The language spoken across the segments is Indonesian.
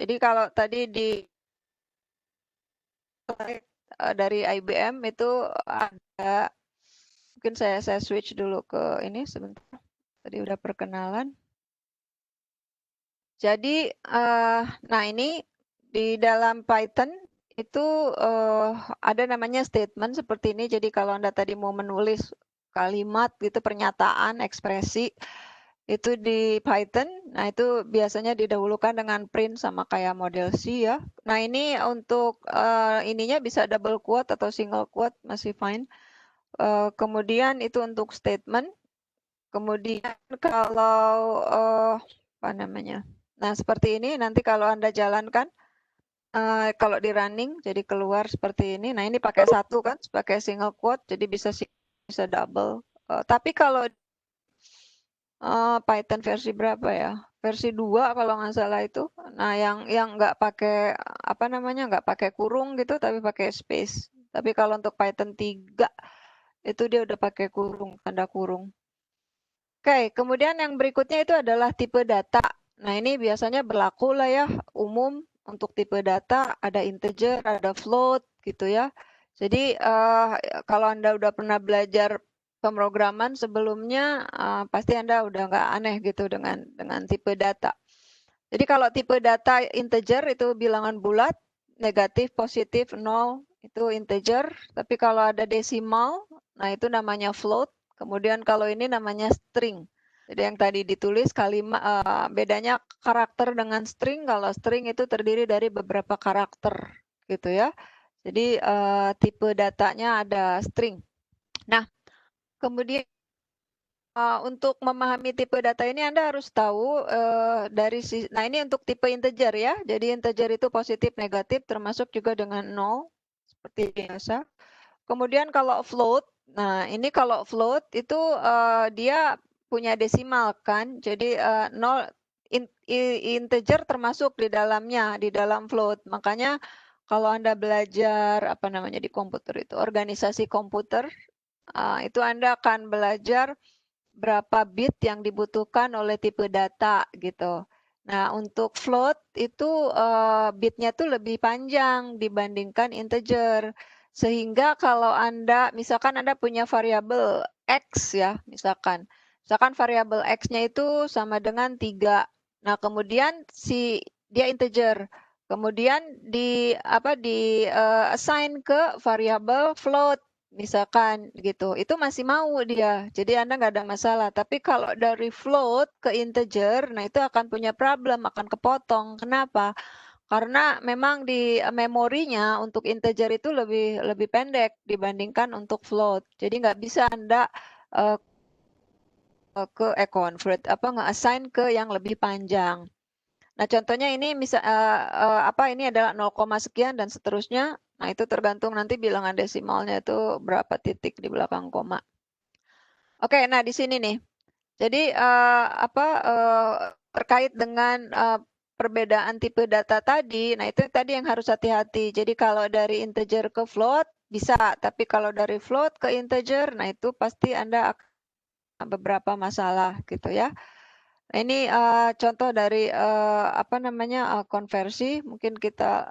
Jadi kalau tadi dari IBM itu ada, mungkin saya switch dulu ke ini sebentar. Tadi udah perkenalan. Jadi, nah ini di dalam Python itu ada namanya statement seperti ini. Jadi kalau Anda tadi mau menulis kalimat gitu, pernyataan, ekspresi, itu di Python, nah itu biasanya didahulukan dengan print sama kayak model C ya. Nah ini untuk ininya bisa double quote atau single quote, masih fine. Kemudian itu untuk statement. Kemudian kalau apa namanya? Nah, seperti ini nanti kalau Anda jalankan, kalau di running jadi keluar seperti ini. Nah, ini pakai satu kan, pakai single quote, jadi bisa double. Tapi kalau Python versi berapa ya? Versi 2 kalau nggak salah itu. Nah, yang nggak pakai apa namanya, nggak pakai kurung gitu, tapi pakai space. Tapi kalau untuk Python 3 itu dia udah pakai kurung, tanda kurung. Oke, kemudian yang berikutnya itu adalah tipe data. Nah, ini biasanya berlaku lah ya, umum untuk tipe data, ada integer, ada float gitu ya. Jadi kalau Anda udah pernah belajar pemrograman sebelumnya, pasti Anda udah nggak aneh gitu dengan tipe data. Jadi kalau tipe data integer itu bilangan bulat, negatif, positif, 0 itu integer. Tapi kalau ada desimal, nah itu namanya float. Kemudian kalau ini namanya string. Jadi yang tadi ditulis kalimat, bedanya karakter dengan string. Kalau string itu terdiri dari beberapa karakter gitu ya. Jadi tipe datanya ada string. Nah, kemudian untuk memahami tipe data ini Anda harus tahu nah ini untuk tipe integer ya. Jadi integer itu positif, negatif, termasuk juga dengan 0 seperti biasa. Kemudian kalau float, nah ini kalau float itu dia punya desimal kan. Jadi 0 integer termasuk di dalamnya, di dalam float. Makanya kalau Anda belajar apa namanya di komputer itu, organisasi komputer, itu Anda akan belajar berapa bit yang dibutuhkan oleh tipe data gitu. Nah, untuk float itu bitnya tuh lebih panjang dibandingkan integer. Sehingga kalau Anda, misalkan Anda punya variabel X ya, misalkan variabel X-nya itu sama dengan 3. Nah, kemudian dia integer. Kemudian assign ke variabel float misalkan gitu, itu masih mau dia. Jadi Anda nggak ada masalah. Tapi kalau dari float ke integer, nah itu akan punya problem, akan kepotong. Kenapa? Karena memang di memorinya untuk integer itu lebih pendek dibandingkan untuk float. Jadi nggak bisa Anda convert nge-assign ke yang lebih panjang. Nah, contohnya ini ini adalah 0, sekian dan seterusnya. Nah, itu tergantung nanti bilangan desimalnya itu berapa titik di belakang koma. Oke, nah di sini nih. Jadi terkait dengan perbedaan tipe data tadi, nah itu tadi yang harus hati-hati. Jadi kalau dari integer ke float bisa, tapi kalau dari float ke integer, nah itu pasti Anda akan beberapa masalah gitu ya. Ini contoh dari konversi. Mungkin kita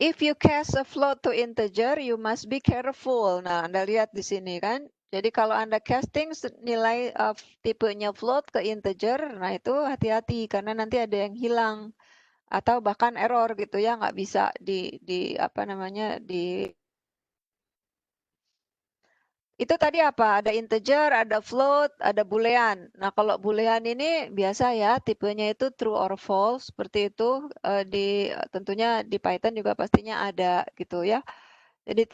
if you cast a float to integer, you must be careful. Nah, Anda lihat di sini kan. Jadi kalau Anda casting nilai tipenya float ke integer, nah itu hati-hati karena nanti ada yang hilang atau bahkan error gitu ya, nggak bisa itu tadi apa? Ada integer, ada float, ada boolean. Nah, kalau boolean ini biasa ya, tipenya itu true or false, seperti itu. Tentunya di Python juga pastinya ada gitu ya. Jadi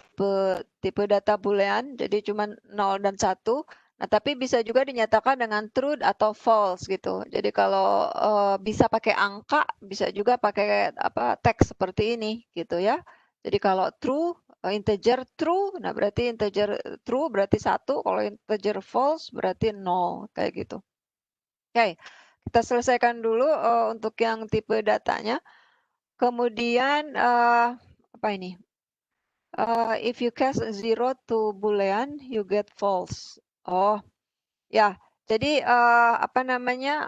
tipe data boolean, jadi cuma 0 dan 1. Nah, tapi bisa juga dinyatakan dengan true atau false gitu. Jadi kalau bisa pakai angka, bisa juga pakai teks seperti ini gitu ya. Jadi kalau true, integer true, nah berarti integer true berarti 1, kalau integer false berarti 0, kayak gitu. Oke, kita selesaikan dulu untuk yang tipe datanya. Kemudian apa ini? If you cast 0 to boolean, you get false. Oh, ya. Jadi apa namanya,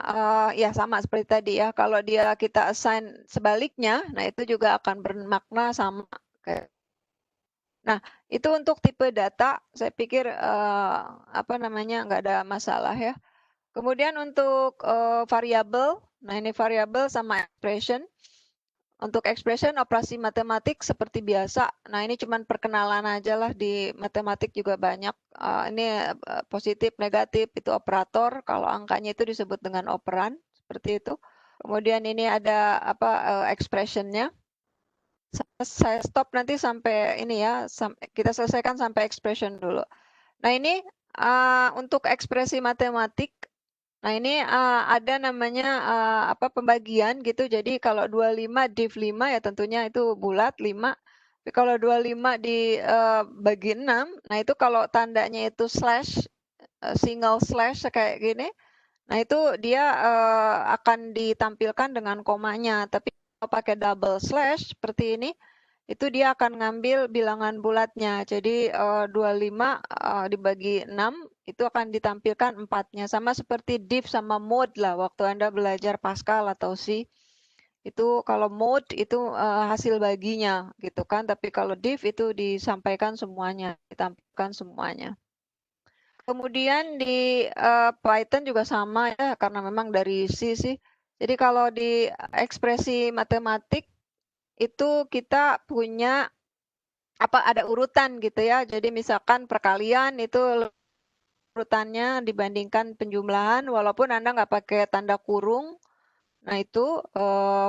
ya sama seperti tadi ya, kalau dia kita assign sebaliknya, nah itu juga akan bermakna sama kayak. Nah, itu untuk tipe data, saya pikir apa namanya, nggak ada masalah ya. Kemudian untuk variabel, nah ini variabel sama expression. Untuk expression operasi matematik seperti biasa. Nah, ini cuman perkenalan aja lah, di matematik juga banyak. Ini positif, negatif, itu operator. Kalau angkanya itu disebut dengan operan, seperti itu. Kemudian ini ada apa expression-nya. Saya stop nanti sampai ini ya, kita selesaikan sampai expression dulu. Nah, ini untuk ekspresi matematik. Nah, ini ada namanya apa pembagian gitu. Jadi kalau 25 div 5 ya tentunya itu bulat 5. Tapi kalau 25 dibagi 6, nah itu kalau tandanya itu slash, single slash kayak gini, nah itu dia akan ditampilkan dengan komanya. Tapi kalau pakai double slash seperti ini, itu dia akan ngambil bilangan bulatnya. Jadi 25 dibagi 6 itu akan ditampilkan 4-nya. Sama seperti div sama mode lah waktu Anda belajar Pascal atau C. Itu kalau mode itu hasil baginya gitu kan. Tapi kalau div itu disampaikan semuanya, ditampilkan semuanya. Kemudian di Python juga sama ya, karena memang dari C sih. Jadi kalau di ekspresi matematik itu kita punya apa ada urutan gitu ya. Jadi misalkan perkalian itu urutannya dibandingkan penjumlahan, walaupun Anda nggak pakai tanda kurung. Nah itu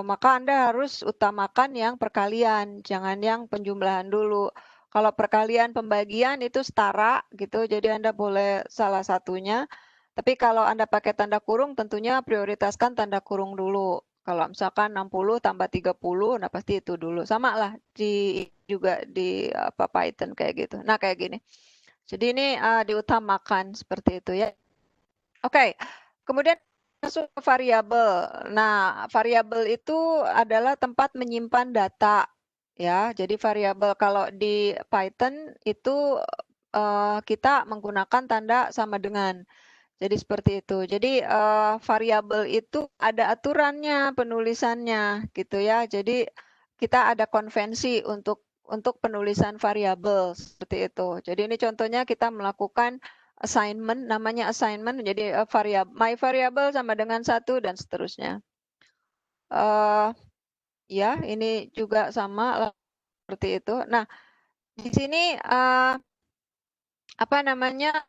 maka Anda harus utamakan yang perkalian, jangan yang penjumlahan dulu. Kalau perkalian pembagian itu setara gitu, jadi Anda boleh salah satunya. Tapi kalau Anda pakai tanda kurung, tentunya prioritaskan tanda kurung dulu. Kalau misalkan 60 tambah 30, nah pasti itu dulu. Sama lah juga di apa Python kayak gitu. Nah kayak gini. Jadi ini diutamakan seperti itu ya. Oke, kemudian masuk ke variabel. Nah, variabel itu adalah tempat menyimpan data ya. Jadi variabel kalau di Python itu kita menggunakan tanda sama dengan. Jadi seperti itu. Jadi variabel itu ada aturannya penulisannya gitu ya. Jadi kita ada konvensi untuk penulisan variabel seperti itu. Jadi ini contohnya kita melakukan assignment, namanya assignment. Jadi my variable sama dengan 1 dan seterusnya. Ya, ini juga sama seperti itu. Nah, di sini apa namanya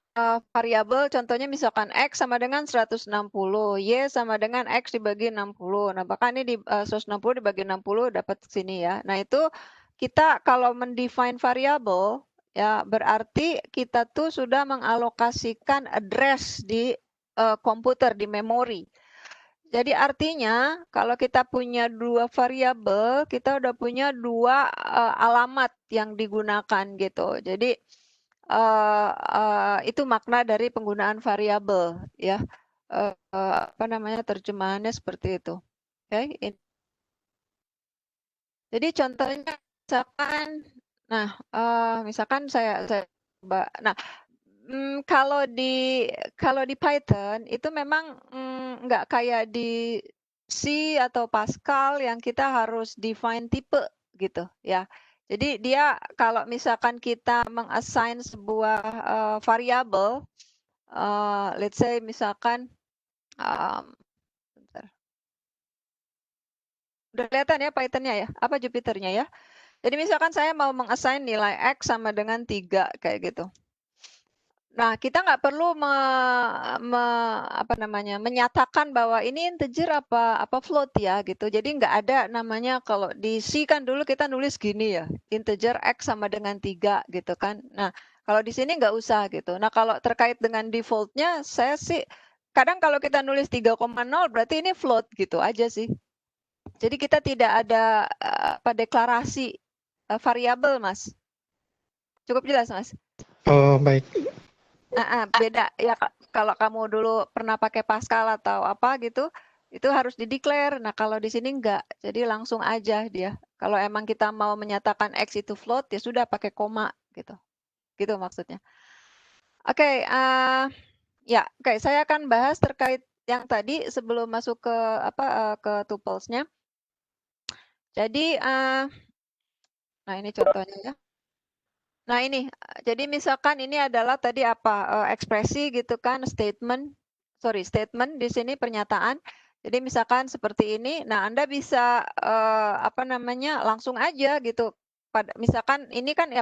variabel contohnya misalkan X sama dengan 160, Y sama dengan X dibagi 60. Nah, bahkan ini di 160 dibagi 60 dapat sini ya. Nah, itu kita kalau mendefine variabel ya berarti kita tuh sudah mengalokasikan address di komputer, di memori. Jadi artinya kalau kita punya 2 variabel, kita udah punya 2 alamat yang digunakan gitu. Jadi itu makna dari penggunaan variabel ya. Apa namanya terjemahannya seperti itu. Oke. Jadi contohnya misalkan, nah misalkan saya coba. Nah, kalau di Python itu memang nggak kayak di C atau Pascal yang kita harus define tipe gitu ya. Jadi dia kalau misalkan kita mengassign sebuah variabel, let's say misalkan, bentar. Udah kelihatan ya Python-nya ya? Apa Jupyter-nya ya? Jadi misalkan saya mau mengassign nilai X sama dengan 3 kayak gitu. Nah, kita nggak perlu apa namanya, menyatakan bahwa ini integer apa float ya gitu. Jadi nggak ada namanya kalau di C kan dulu kita nulis gini ya, integer X sama dengan 3 gitu kan. Nah, kalau di sini nggak usah gitu. Nah, kalau terkait dengan defaultnya, saya sih kadang kalau kita nulis 3,0 berarti ini float gitu aja sih. Jadi kita tidak ada apa deklarasi variabel, Mas. Cukup jelas, Mas? Oh, baik. Beda ya kalau kamu dulu pernah pakai Pascal atau apa gitu, itu harus di-declare. Nah, kalau di sini enggak. Jadi langsung aja dia. Kalau emang kita mau menyatakan X itu float, ya sudah pakai koma gitu. Gitu maksudnya. Oke, Ya, oke, saya akan bahas terkait yang tadi sebelum masuk ke ke tuples-nya. Jadi, nah ini contohnya ya. Nah ini, jadi misalkan ini adalah tadi ekspresi gitu kan, statement di sini pernyataan. Jadi misalkan seperti ini, nah Anda bisa, langsung aja gitu. Misalkan ini kan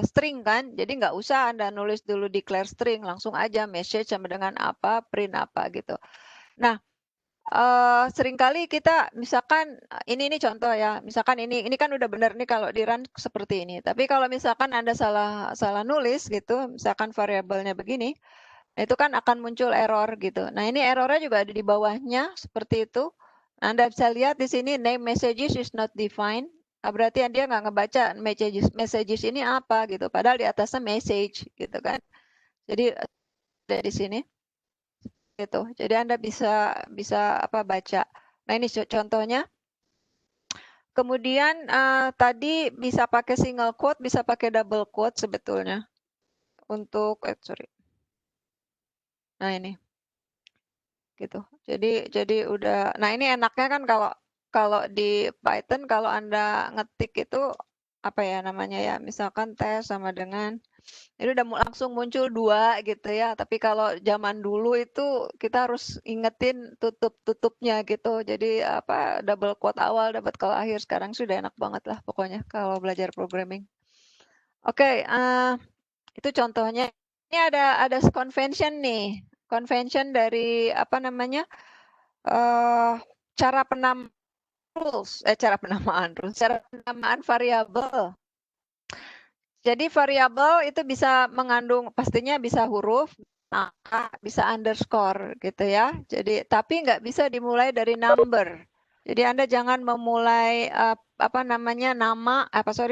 string kan, jadi nggak usah Anda nulis dulu declare string, langsung aja message sama dengan apa, print apa gitu. Nah, seringkali kita misalkan, ini contoh ya, misalkan ini kan udah benar nih kalau di-run seperti ini. Tapi kalau misalkan Anda salah nulis gitu, misalkan variabelnya begini, nah itu kan akan muncul error gitu. Nah ini errornya juga ada di bawahnya seperti itu. Nah, Anda bisa lihat di sini name messages is not defined. Berarti dia nggak ngebaca messages ini apa gitu. Padahal di atasnya message gitu kan. Jadi ada di sini gitu. Jadi Anda bisa bisa baca. Nah, ini contohnya. Kemudian tadi bisa pakai single quote, bisa pakai double quote sebetulnya. Untuk sorry. Nah, ini. Gitu. Jadi udah, nah ini enaknya kan kalau kalau di Python kalau Anda ngetik itu apa ya namanya ya, misalkan tes sama dengan ini udah langsung muncul 2 gitu ya. Tapi kalau zaman dulu itu kita harus ingetin tutupnya gitu. Jadi double quote awal, double quote akhir. Sekarang sudah enak banget lah pokoknya kalau belajar programming. Oke, itu contohnya. Ini ada convention nih. Convention dari cara penamaan variabel. Jadi variabel itu bisa mengandung, pastinya bisa huruf, angka, bisa underscore gitu ya. Jadi tapi nggak bisa dimulai dari number. Jadi Anda jangan memulai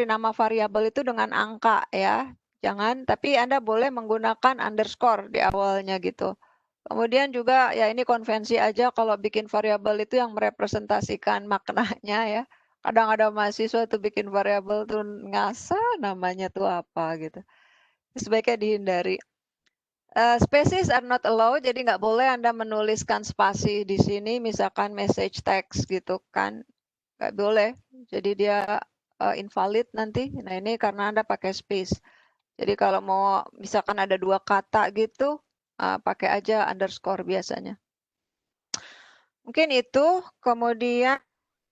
nama variabel itu dengan angka ya. Jangan, tapi Anda boleh menggunakan underscore di awalnya gitu. Kemudian juga ya ini konvensi aja kalau bikin variabel itu yang merepresentasikan maknanya ya. Kadang ada mahasiswa tuh bikin variabel tuh ngasal namanya tuh apa gitu. Sebaiknya dihindari. Spaces are not allowed, jadi nggak boleh Anda menuliskan spasi di sini, misalkan message text gitu kan. Nggak boleh, jadi dia invalid nanti. Nah ini karena Anda pakai space. Jadi kalau mau misalkan ada 2 kata gitu, pakai aja underscore biasanya. Mungkin itu, kemudian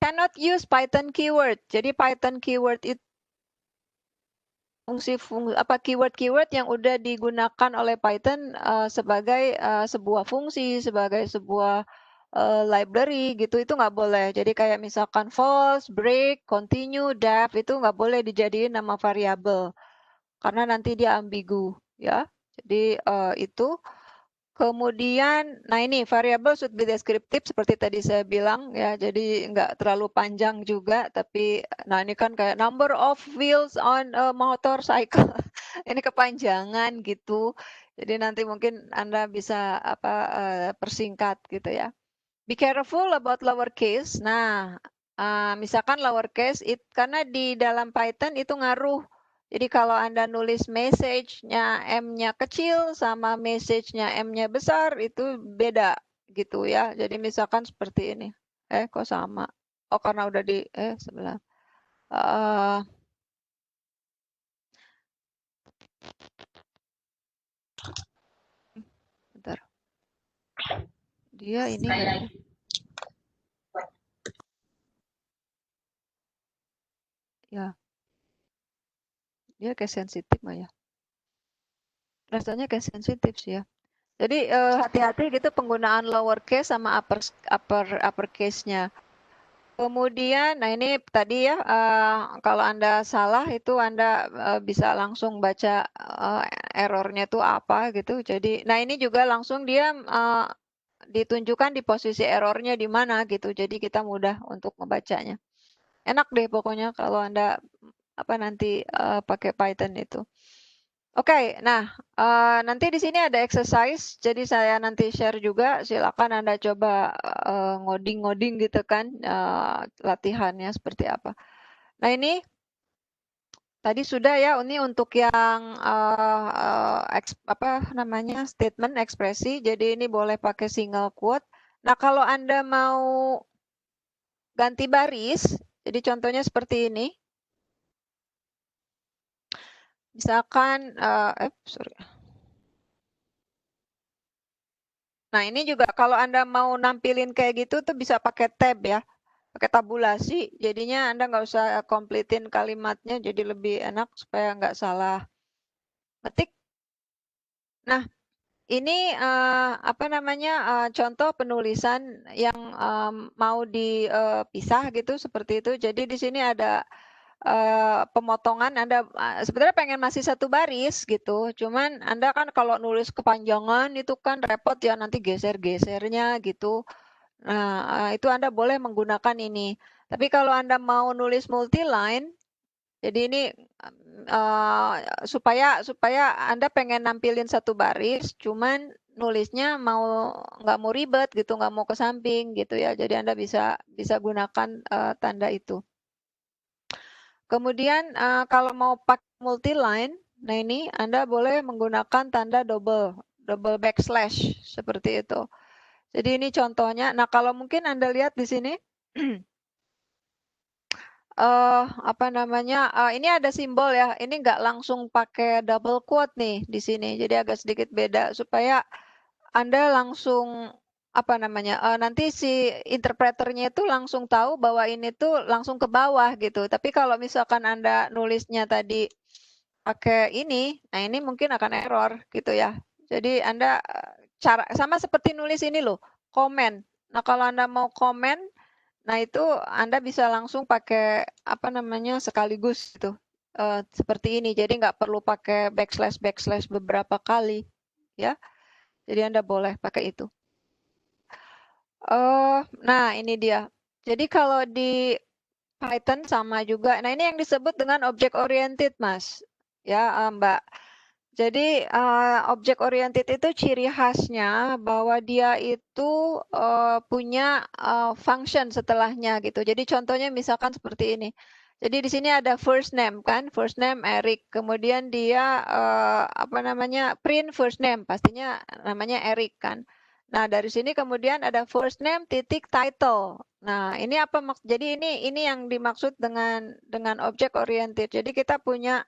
cannot use Python keyword. Jadi Python keyword itu keyword-keyword yang udah digunakan oleh Python sebagai sebuah fungsi, sebagai sebuah library gitu, itu nggak boleh. Jadi kayak misalkan false, break, continue, def, itu nggak boleh dijadiin nama variabel karena nanti dia ambigu ya. Jadi itu. Kemudian, nah ini variable should be descriptive seperti tadi saya bilang ya, jadi nggak terlalu panjang juga, tapi nah ini kan kayak number of wheels on a motorcycle, ini kepanjangan gitu. Jadi nanti mungkin Anda bisa persingkat gitu ya. Be careful about lowercase. Nah, misalkan lowercase, karena di dalam Python itu ngaruh. Jadi kalau Anda nulis message-nya M-nya kecil sama message-nya M-nya besar, itu beda gitu ya. Jadi misalkan seperti ini. Kok sama? Oh, karena udah sebelah. Bentar. Dia ini ya. Dia kayak sensitif mah ya. Rasanya kayak sensitif sih ya. Jadi hati-hati gitu penggunaan lowercase sama uppercase-nya. Kemudian, nah ini tadi ya, kalau Anda salah itu Anda bisa langsung baca errornya itu apa gitu. Jadi, nah ini juga langsung dia ditunjukkan di posisi errornya di mana gitu. Jadi kita mudah untuk membacanya. Enak deh pokoknya kalau Anda nanti pakai Python itu. Oke, nah nanti di sini ada exercise, jadi saya nanti share juga. Silakan Anda coba ngoding-ngoding gitu kan, latihannya seperti apa. Nah ini tadi sudah ya, ini untuk yang apa namanya statement ekspresi. Jadi ini boleh pakai single quote. Nah, kalau Anda mau ganti baris, jadi contohnya seperti ini. Misalkan, sorry. Nah, ini juga kalau Anda mau nampilin kayak gitu tuh bisa pakai tab ya, pakai tabulasi. Jadinya Anda nggak usah kompletin kalimatnya, jadi lebih enak supaya nggak salah ketik. Nah, ini apa namanya contoh penulisan yang mau dipisah gitu seperti itu. Jadi di sini ada pemotongan. Anda sebenarnya pengen masih satu baris gitu. Cuman Anda kan kalau nulis kepanjangan itu kan repot ya, nanti geser-gesernya gitu. Nah, itu Anda boleh menggunakan ini. Tapi kalau Anda mau nulis multi-line, jadi ini supaya Anda pengen nampilin satu baris, cuman nulisnya nggak mau ribet gitu, nggak mau ke samping gitu ya. Jadi Anda bisa gunakan tanda itu. Kemudian kalau mau pakai multi-line, nah ini Anda boleh menggunakan tanda double backslash seperti itu. Jadi ini contohnya. Nah, kalau mungkin Anda lihat di sini apa namanya, ini ada simbol ya, ini nggak langsung pakai double quote nih di sini, jadi agak sedikit beda supaya Anda langsung apa namanya, nanti si interpreternya itu langsung tahu bahwa ini tuh langsung ke bawah gitu. Tapi kalau misalkan Anda nulisnya tadi pakai ini, nah ini mungkin akan error gitu ya. Jadi Anda cara sama seperti nulis ini loh, komen. Nah, kalau Anda mau komen, nah itu Anda bisa langsung pakai apa namanya sekaligus gitu, seperti ini. Jadi nggak perlu pakai backslash beberapa kali, ya. Jadi Anda boleh pakai itu. Nah ini dia. Jadi kalau di Python sama juga. Nah ini yang disebut dengan object oriented, Mas. Ya, Mbak. Jadi object oriented itu ciri khasnya bahwa dia itu punya function setelahnya gitu. Jadi contohnya misalkan seperti ini. Jadi di sini ada first name kan, first name Eric. Kemudian dia apa namanya print first name, pastinya namanya Eric kan. Nah dari sini kemudian ada first name titik title. Nah ini apa jadi ini yang dimaksud dengan object oriented. Jadi kita punya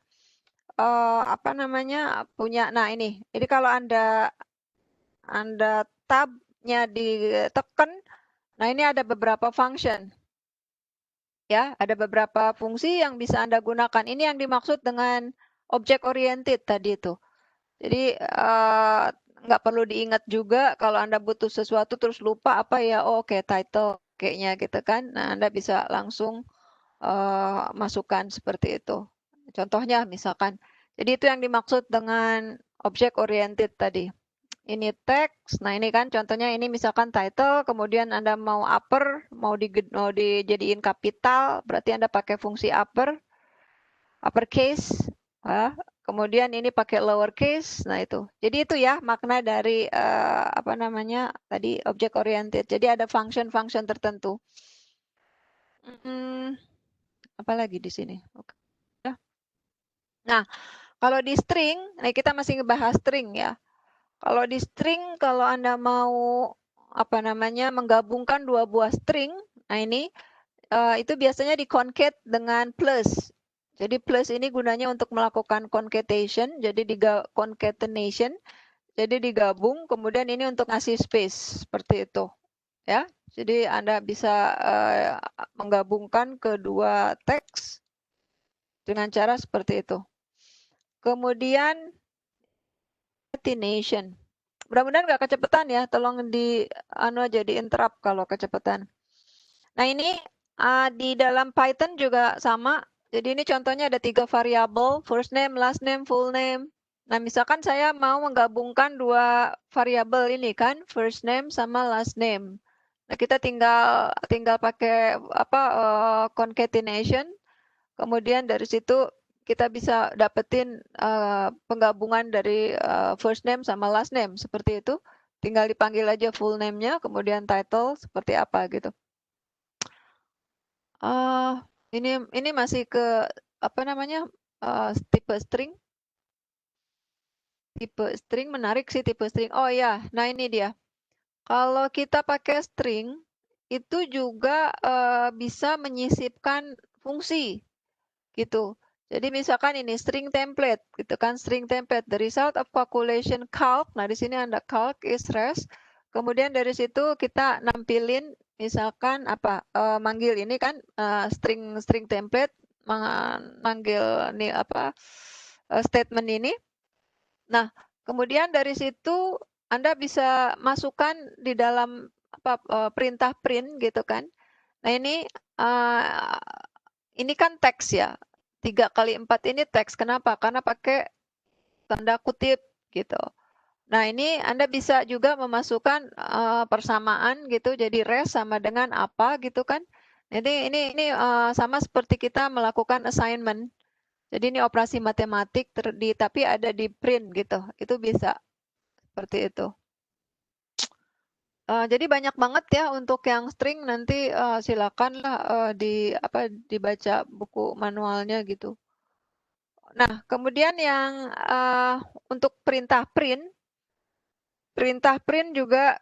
apa namanya punya. Nah ini kalau Anda tab-nya ditekan, nah ini ada beberapa function ya, ada beberapa fungsi yang bisa Anda gunakan. Ini yang dimaksud dengan object oriented tadi itu. Jadi nggak perlu diingat juga kalau Anda butuh sesuatu terus lupa apa ya, oh oke, title kayaknya gitu kan. Nah Anda bisa langsung masukkan seperti itu. Contohnya misalkan. Jadi itu yang dimaksud dengan object oriented tadi. Ini teks. Nah, ini kan contohnya ini misalkan title, kemudian Anda mau upper, mau dijadiin kapital, berarti Anda pakai fungsi uppercase. Kemudian ini pakai lowercase. Nah, itu. Jadi itu ya makna dari apa namanya tadi object oriented. Jadi ada function-function tertentu. Apalagi di sini. Oke. Nah, kalau di string, nah kita masih ngebahas string ya. Kalau di string, kalau Anda mau apa namanya menggabungkan dua buah string, nah ini itu biasanya di concat dengan plus. Jadi plus ini gunanya untuk melakukan concatenation, jadi concatenation, jadi digabung, kemudian ini untuk ngasih space seperti itu, ya. Jadi Anda bisa menggabungkan kedua teks dengan cara seperti itu. Kemudian concatenation. Mudah-mudahan nggak kecepatan ya, tolong di aja di interrupt kalau kecepatan. Nah ini di dalam Python juga sama. Jadi ini contohnya ada 3 variabel, first name, last name, full name. Nah misalkan saya mau menggabungkan dua variabel ini kan, first name sama last name. Nah kita tinggal pakai apa concatenation. Kemudian dari situ kita bisa dapetin penggabungan dari first name sama last name seperti itu. Tinggal dipanggil aja full name-nya, kemudian title seperti apa gitu. Ini masih ke apa namanya tipe string. Tipe string menarik sih tipe string. Oh ya, nah ini dia. Kalau kita pakai string, itu juga bisa menyisipkan fungsi gitu. Jadi misalkan ini string template, gitu kan, string template. The result of calculation calc. Nah di sini ada calc is res. Kemudian dari situ kita nampilin, misalkan apa, manggil ini kan string template, manggil nih apa statement ini. Nah kemudian dari situ Anda bisa masukkan di dalam apa perintah print gitu kan. Nah ini kan teks ya. 3 kali 4 ini teks. Kenapa? Karena pakai tanda kutip gitu. Nah ini Anda bisa juga memasukkan persamaan gitu. Jadi res sama dengan apa gitu kan. Jadi ini sama seperti kita melakukan assignment. Jadi ini operasi matematik tapi ada di print gitu. Itu bisa seperti itu. Jadi banyak banget ya untuk yang string, nanti silakanlah dibaca buku manualnya gitu. Nah, kemudian yang untuk perintah print juga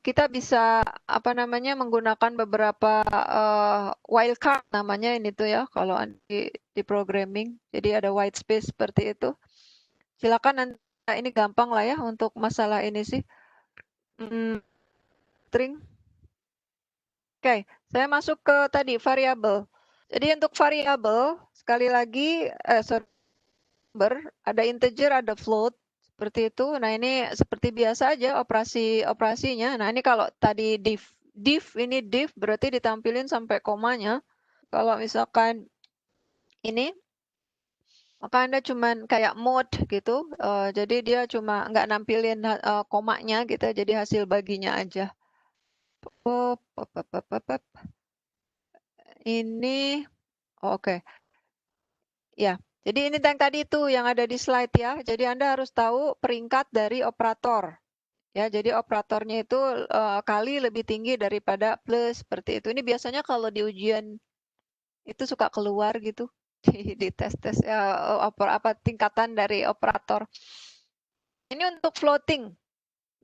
kita bisa apa namanya menggunakan beberapa wildcard namanya ini tuh ya kalau di programming. Jadi ada white space seperti itu. Silakan nanti ini gampang lah ya untuk masalah ini sih. String. Oke, saya masuk ke tadi variabel. Jadi untuk variabel sekali lagi ada integer, ada float seperti itu. Nah, ini seperti biasa aja operasinya. Nah, ini kalau tadi div ini div berarti ditampilin sampai komanya. Kalau misalkan ini maka Anda cuman kayak mode gitu. Jadi dia cuma nggak nampilin komanya gitu, jadi hasil baginya aja. Ini oke. Ya, jadi ini yang tadi itu yang ada di slide ya. Jadi Anda harus tahu peringkat dari operator. Ya, jadi operatornya itu kali lebih tinggi daripada plus seperti itu. Ini biasanya kalau di ujian itu suka keluar gitu di tes-tes tingkatan dari operator. Ini untuk floating.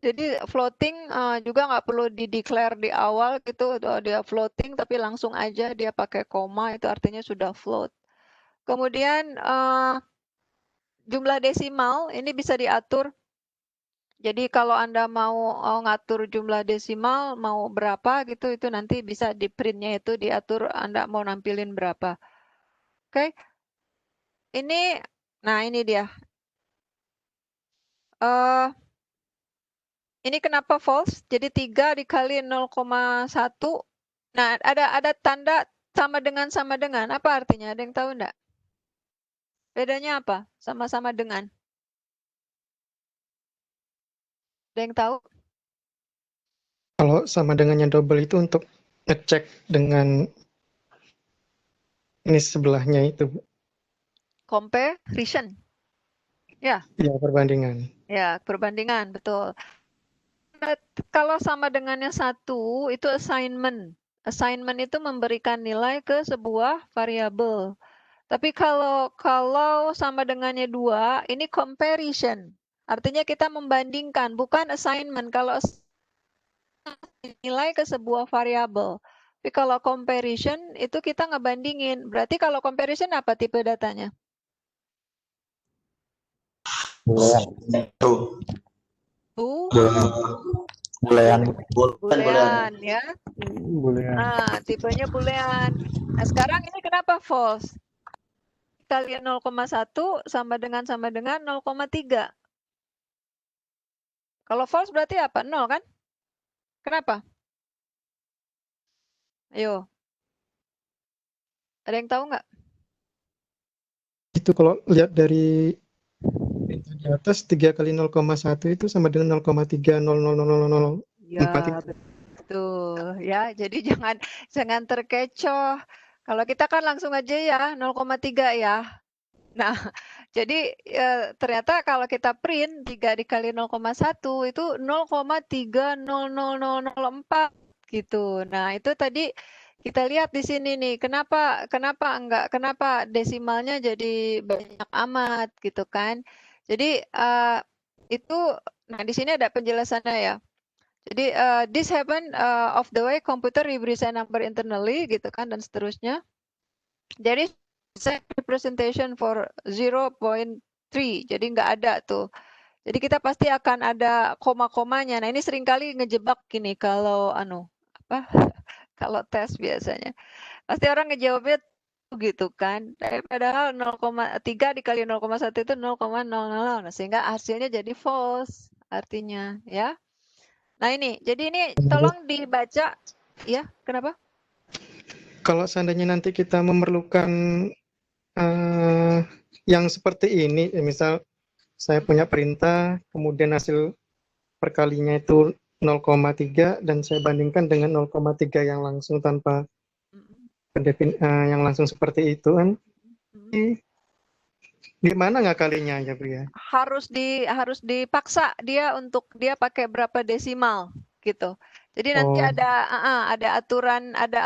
Jadi floating juga nggak perlu di-declare di awal gitu, dia floating tapi langsung aja dia pakai koma, itu artinya sudah float. Kemudian jumlah desimal ini bisa diatur. Jadi kalau Anda mau ngatur jumlah desimal mau berapa gitu, itu nanti bisa di printnya itu diatur Anda mau nampilin berapa. Oke. Ini, nah ini dia. Ini kenapa false? Jadi 3 dikali 0,1. Nah, ada tanda sama dengan. Apa artinya? Ada yang tahu enggak? Bedanya apa? Sama-sama dengan. Ada yang tahu? Kalau sama dengannya double itu untuk ngecek dengan ini sebelahnya itu. Comparison. Ya. Ya, perbandingan. Ya, perbandingan, betul. Kalau sama dengannya 1, itu assignment. Assignment itu memberikan nilai ke sebuah variabel. Tapi kalau sama dengannya 2, ini comparison. Artinya kita membandingkan, bukan assignment. Kalau nilai ke sebuah variabel. Tapi kalau comparison itu kita ngebandingin. Berarti kalau comparison apa tipe datanya? Boolean ya. Nah, tipenya boolean. Nah, sekarang ini kenapa false? Kali 0,1 sama dengan 0,3. Kalau false berarti apa? 0 kan? Kenapa? Ayo. Ada yang tahu nggak? Itu kalau lihat dari di atas 3 kali 0,1 itu sama dengan 0,3000004. Ya, betul. Ya, jadi jangan terkecoh. Kalau kita kan langsung aja ya 0,3 ya. Nah, jadi ternyata kalau kita print 3 dikali 0,1 itu 0,30004 gitu. Nah, itu tadi Kita lihat di sini nih, kenapa desimalnya jadi banyak amat gitu kan. Jadi itu, nah di sini ada penjelasannya ya. Jadi this happen of the way computer represent number internally gitu kan dan seterusnya. There is exact representation for 0.3, jadi nggak ada tuh. Jadi kita pasti akan ada koma-komanya. Nah ini seringkali ngejebak gini kalau apa kalau tes biasanya. Pasti orang ngejawabnya gitu kan. Padahal 0,3 dikali 0,1 itu 0,00. Nah, sehingga hasilnya jadi false artinya ya. Nah ini, jadi ini tolong dibaca ya. Kenapa? Kalau seandainya nanti kita memerlukan yang seperti ini, misal saya punya perintah, kemudian hasil perkalinya itu 0,3 dan saya bandingkan dengan 0,3 yang langsung tanpa yang langsung seperti itu kan, gimana ngakalinya ya Bu ya? Harus dipaksa dia untuk dia pakai berapa desimal gitu. Jadi nanti ada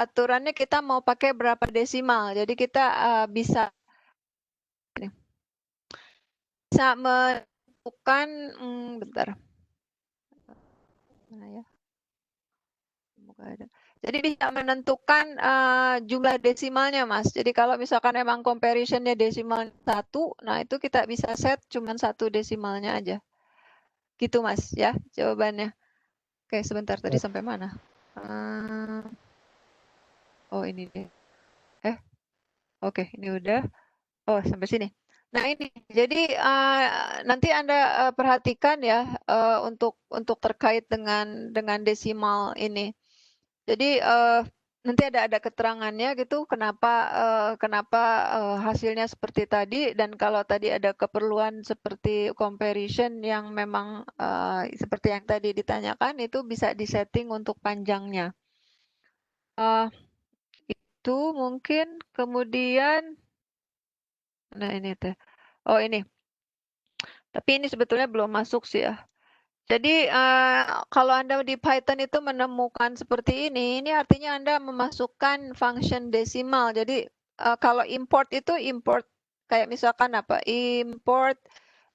aturannya kita mau pakai berapa desimal. Jadi kita bisa menentukan bentar. Nah, ya. Semoga ada. Jadi bisa menentukan jumlah desimalnya, Mas. Jadi kalau misalkan emang comparison-nya desimal 1, nah itu kita bisa set cuma 1 desimalnya aja. Gitu, Mas, ya jawabannya. Oke, sebentar tadi sampai mana? Oh, ini deh. Oke, ini udah. Oh, sampai sini. Nah, ini. Jadi nanti Anda perhatikan ya untuk terkait dengan desimal ini. Jadi nanti ada keterangannya gitu kenapa hasilnya seperti tadi dan kalau tadi ada keperluan seperti comparison yang memang seperti yang tadi ditanyakan itu bisa disetting untuk panjangnya. Itu mungkin kemudian nah ini teh. Oh ini. Tapi ini sebetulnya belum masuk sih ya. Jadi kalau Anda di Python itu menemukan seperti ini artinya Anda memasukkan function desimal. Jadi kalau import itu import kayak misalkan apa? Import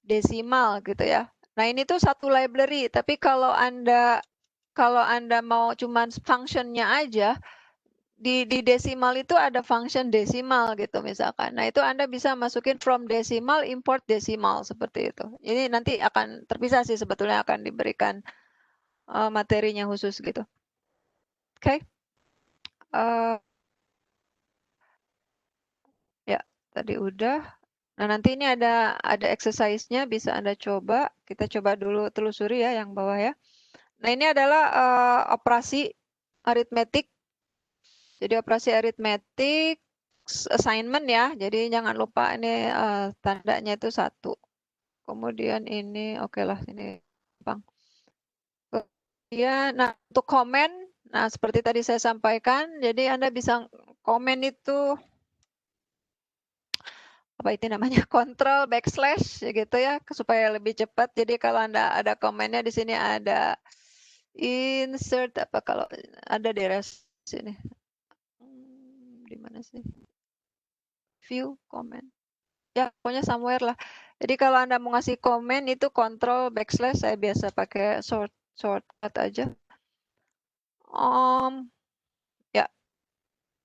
desimal gitu ya. Nah, ini tuh satu library, tapi kalau Anda mau cuman functionnya aja, di desimal itu ada function desimal gitu misalkan. Nah, itu Anda bisa masukin from desimal, import desimal seperti itu. Ini nanti akan terpisah sih sebetulnya akan diberikan materinya khusus gitu. Oke. Ya, tadi udah. Nah, nanti ini ada exercise-nya bisa Anda coba. Kita coba dulu telusuri ya yang bawah ya. Nah, ini adalah operasi aritmetik. Jadi operasi aritmetik assignment ya. Jadi jangan lupa ini tandanya itu 1. Kemudian ini oke lah ini gampang. Kemudian nah untuk komen, nah seperti tadi saya sampaikan, jadi Anda bisa komen itu apa itu namanya control backslash gitu ya supaya lebih cepat. Jadi kalau Anda ada komennya di sini ada insert apa kalau ada di sini. Di mana sih? View comment. Ya, pokoknya somewhere lah. Jadi kalau Anda mau ngasih komen itu control backslash, saya biasa pakai shortcut aja. Ya,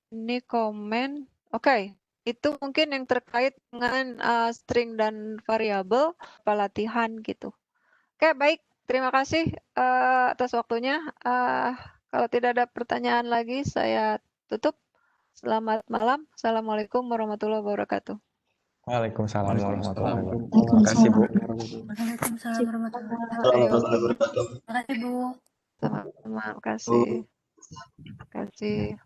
ini komen. Oke, itu mungkin yang terkait dengan string dan variabel pelatihan gitu. Oke, baik. Terima kasih atas waktunya. Kalau tidak ada pertanyaan lagi, saya tutup. Selamat malam. Assalamualaikum warahmatullahi wabarakatuh. Waalaikumsalam warahmatullahi wabarakatuh. Terima kasih, Bu. Waalaikumsalam warahmatullahi wabarakatuh. Terima kasih, Bu. Sama-sama, terima kasih. Terima kasih.